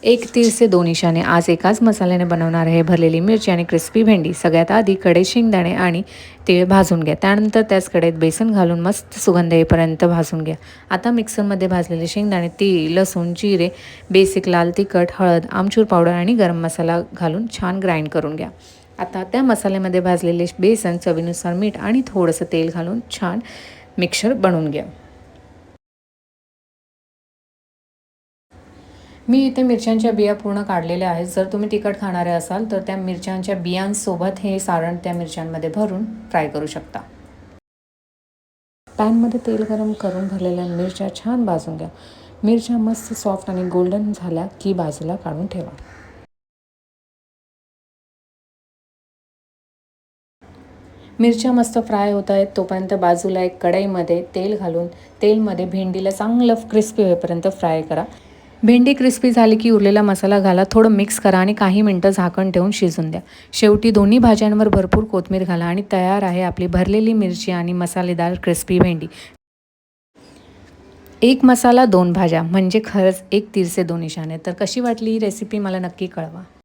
एक तीर से दोन निशाणे. आज एकाच मसाल्याने बनवणार आहे भरलेली मिरची आणि क्रिस्पी भेंडी. सगळ्यात आधी कढईत शेंगदाणे आणि तीळ भाजून घ्या. त्यानंतर त्याच कढईत बेसन घालून मस्त सुगंध येईपर्यंत भाजून घ्या. आता मिक्सरमध्ये भाजलेले शेंगदाणे, तीळ, लसूण, जिरे, बेसिक लाल तिखट, हळद, आमचूर पावडर आणि गरम मसाला घालून छान ग्राइंड करून घ्या. आता त्या मसाल्यामध्ये भाजलेले बेसन, चवीनुसार मीठ आणि थोडंसं तेल घालून छान मिक्सर बनवून घ्या. मी इथे मिरच्यांच्या बिया पूर्ण काढलेल्या आहेत. जर तुम्ही तिखट खाणारे असाल तर त्या मिरच्यांच्या बियांसोबत हे सारण त्या मिरच्यांमध्ये भरून फ्राय करू शकता. पॅनमध्ये तेल गरम करून भरलेल्या मिरच्या छान भाजून घ्या. मिरच्या मस्त सॉफ्ट आणि गोल्डन झाल्या की बाजूला काढून ठेवा. मिरच्या मस्त फ्राय होत आहेत तोपर्यंत बाजूला एक कढईमध्ये तेल घालून तेलमध्ये भेंडीला चांगलं क्रिस्पी होईपर्यंत फ्राय करा. भेंडी क्रिस्पी झाली की उरलेला मसाला घाला, थोडं मिक्स करा आणि काही मिनटं झाकण ठेवून शिजून द्या. शेवटी दोन्ही भाज्यांवर भरपूर कोथिंबीर घाला आणि तयार आहे आपली भरलेली मिरची आणि मसालेदार क्रिस्पी भेंडी. एक मसाला दोन भाज्या म्हणजे खरंच एक तीर से दोन निशाणे. तर कशी वाटली ही रेसिपी मला नक्की कळवा.